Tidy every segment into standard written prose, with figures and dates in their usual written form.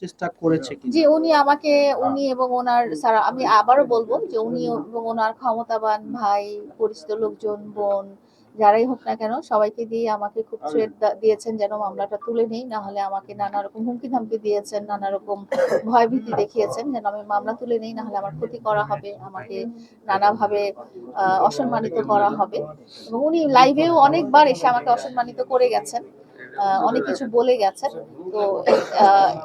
চেষ্টা করেছে যে কিনা? উনি আমাকে, উনি এবং ওনার স্যার, আমি আবারও বলবো যে উনি এবং ওনার ক্ষমতাবান ভাই, পরিচিত লোকজন, বোন, যারাই হোক না কেন সবাইকে দিয়ে আমাকে খুব থ্রেট দিয়েছেন যেন মামলাটা তুলে নেই, না হলে আমাকে নানা রকম হুমকি ধামকি দিয়েছেন, নানা রকম ভয় ভীতি দেখিয়েছেন যেন আমি মামলা তুলে নেই, না হলে আমার ক্ষতি করা হবে, আমাকে নানাভাবে অসম্মানিত করা হবে। এবং উনি লাইভেও অনেকবার এসে আমাকে অসম্মানিত করে গেছেন, অনেক কিছু বলে গেছেন। তো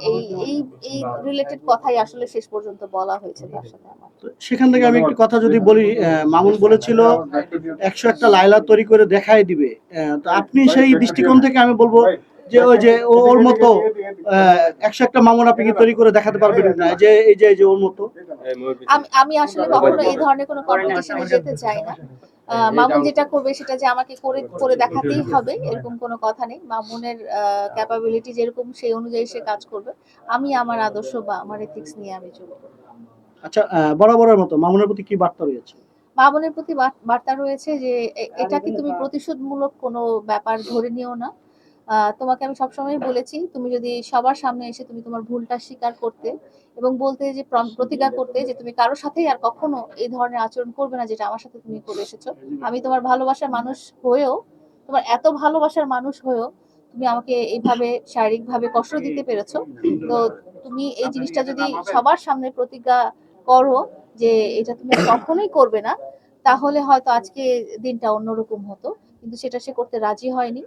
এই এই এই রিলেটেড কথাই আসলে শেষ পর্যন্ত বলা হয়েছে তার সাথে আমার। তো সেখান থেকে আমি একটু কথা যদি বলি, মামুন বলেছিল 101টা লায়লা তৈরি করে দেখাই দিবে। তো আপনি সেই দৃষ্টিকোণ থেকে আমি বলবো যে ওই যে ওর মতো 101টা মামুন আপনি কি তৈরি করে দেখাতে পারবেন না, যে এই যে ওর মতো? আমি আমি আসলে কখনো এই ধরনের কোনো কম্পিটিশনে যেতে চাই না। মামুন যেটা করবে সেটা যে আমাকে করে করে দেখাতেই হবে এরকম কোনো কথা নেই। মামুনের ক্যাপাবিলিটি যেরকম সেই অনুযায়ী সে কাজ করবে। আমি আমার আদর্শ বা আমার এথিক্স নিয়ে আমি চলবো। আচ্ছা, বরাবরের মতো মামুনের প্রতি কি বার্তা রয়েছে? মামুনের প্রতি বার্তা রয়েছে যে এটাকে তুমি প্রতিশোধমূলক কোনো ব্যাপার ধরে নিও না। তোমাকে আমি সবসময় বলেছি, তুমি যদি সবার সামনে এসে তুমি তোমার ভুলটা স্বীকার করতে এবং বলতে যে প্রতিজ্ঞা করতে যে তুমি কারোর সাথেই আর কখনো এই ধরনের আচরণ করবে না যেটা আমার সাথে তুমি করে এসেছো। আমি তোমার ভালোবাসার মানুষ হয়েও, তোমার এত ভালোবাসার মানুষ হয়েও তুমি আমাকে এইভাবে শারীরিকভাবে কষ্ট দিতে পেরেছো। তো তুমি এই জিনিসটা যদি সবার সামনে প্রতিজ্ঞা করো যে এটা তুমি আর কখনোই করবে না, তাহলে হয়তো আজকে দিনটা অন্যরকম হতো। কিন্তু সেটা সে করতে রাজি হয়নি।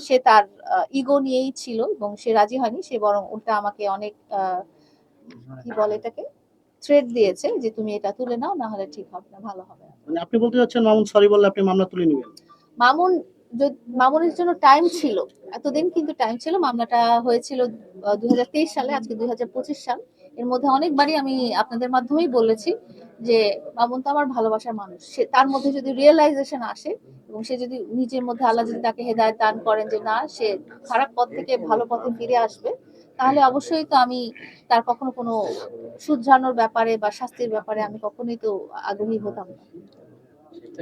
সে তার ইগো নিয়েই ছিল এবং সে রাজি হয়নি। সে বরং উল্টা আমাকে অনেক কি বলে এটাকে, থ্রেট দিয়েছে যে তুমি এটা তুলে নাও, না হলে ঠিক হবে না, ভালো হবে না। মানে আপনি বলতে চাচ্ছেন মামুন সরি বললে আপনি মামলা তুলে নেবেন? মামুন, মামুনের জন্য টাইম ছিল, এতদিন কিন্তু টাইম ছিল। মামলাটা হয়েছিল 2023 সালে, আজকে 2025 সাল। এর মধ্যে অনেকবারই আমি আপনাদের মাধ্যমেই বলেছি যে মামুন তো আমার ভালোবাসার মানুষ। সে তার মধ্যে যদি রিয়েলাইজেশন আসে এবং সে যদি নিজের মধ্যে আল্লাহ যদি তাকে হেদায়েত দান করেন যে না, সে খারাপ পথ থেকে ভালো পথে ফিরে আসবে, তাহলে অবশ্যই তো আমি তার কখনো কোনো শুধরানোর ব্যাপারে বা শাস্তির ব্যাপারে আমি কখনোই তো আগ্রহী হতাম না।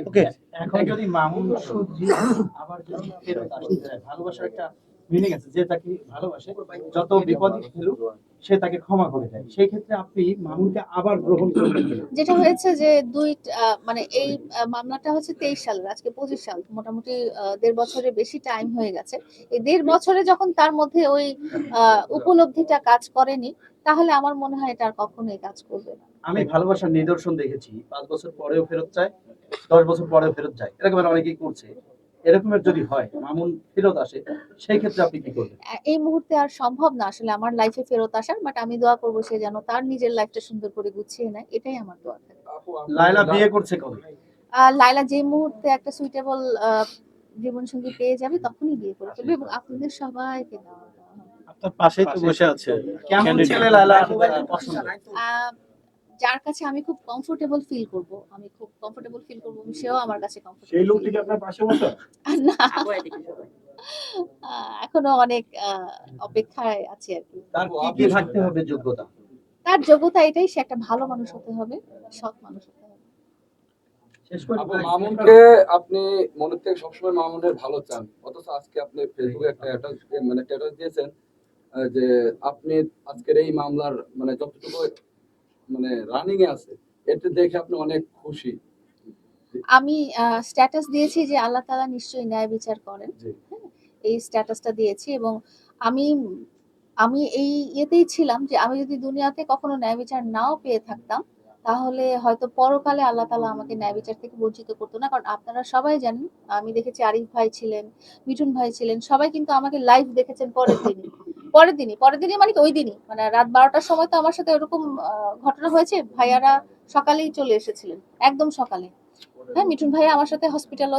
ওকে। এখন যদি মামুন শুধরিয়ে আবার যদি ফেরত আসতে চায়, ভালোবাসার একটা মিনিং আছে, যে তাকে ভালোবাসে যত বিপদই ফেলুক সে তাকে ক্ষমা করে দেয়, সেই ক্ষেত্রে আপনি মামুনকে আবার গ্রহণ করবেন কিনা? যেটা হয়েছে যে মানে এই মামলাটা হচ্ছে 23 সালের, আজকে 25 সাল, মোটামুটি 1.5 বছরের বেশি টাইম হয়ে গেছে। এই 1.5 বছরে যখন তার মধ্যে ওই উপলব্ধিটা কাজ করেনি, তাহলে আমার মনে হয় এটা আর কখনোই কাজ করবে না। আমি ভালোবাসার নিদর্শন দেখেছি, 5 বছর পরেও ফেরত চায়, 10 বছর পরেও ফেরত যায়, এরকম অনেকেই করছে। এরকমের যদি হয়, মামুন ফেরত আসে, সেই ক্ষেত্রে আপনি কি করবেন? এই মুহূর্তে আর সম্ভব না আসলে আমার লাইফে ফেরত আসার, বাট আমি দোয়া করবো সে যেন তার নিজের লাইফটা সুন্দর করে গুছিয়ে নেয়, এটাই আমার দোয়া থাকে। লায়লা বিয়ে করছে কবে? লায়লা যে মুহূর্তে একটা সুইটেবল জীবন সঙ্গী পেয়ে যাবে তখনই বিয়ে করে ফেলবে এবং আপনাদের সবাইকে দেওয়া হবে। আপনার পাশেই তো বসে আছে কেমন ক্যান্ডিডেট। ছেলে লায়লা পছন্দ? আহ, যার কাছে আমি খুব কমফোর্টেবল ফিল করব, আমি খুব কমফোর্টেবল ফিল করব, সেও আমার কাছে কমফোর্টেবল। সেই লোকটি কি আপনার পাশে বসে? না, এখনো অনেক অপেক্ষায় আছি আর কি। তার কি কি থাকতে হবে যোগ্যতা? তার যোগ্যতা এটাই, সে একটা ভালো মানুষ হতে হবে, সৎ মানুষ হতে হবে। শেষ করে আপু, মামুনকে আপনি মনের থেকে সবসময় মামুনের ভালো চান, অথচ আজকে আপনি ফেসবুকে একটা স্ট্যাটাস দিয়েছেন যে আপনি আজকের এই মামলার যতটুকু রানিং এ আছে, এতে দেখে আপনি অনেক খুশি। আমি স্ট্যাটাস দিয়েছি যে আল্লাহ তাআলা নিশ্চয়ই ন্যায় বিচার করেন। জি। হ্যাঁ, এই স্ট্যাটাসটা দিয়েছি এবং আমি আমি এই ইয়েতেই ছিলাম যে আমি যদি দুনিয়াতে কখনো ন্যায় বিচার নাও পেয়ে থাকতাম, তাহলে হয়তো পরকালে আল্লাহ তাআলা আমাকে ন্যায় বিচার থেকে বঞ্চিত করতো না। কারণ আপনারা সবাই জানেন, আমি দেখেছি আরিফ ভাই ছিলেন, মিঠুন ভাই ছিলেন, সবাই কিন্তু আমাকে লাইভ দেখেছেন পরের দিনই মানে কি ওই দিনই, মানে রাত 12টার সময় তো আমার সাথে ওরকম ঘটনা হয়েছে। ভাইয়ারা সকালেই চলে এসেছিলেন, একদম সকালে। হ্যাঁ, মিঠুন ভাইয়া আমার সাথে হসপিটালও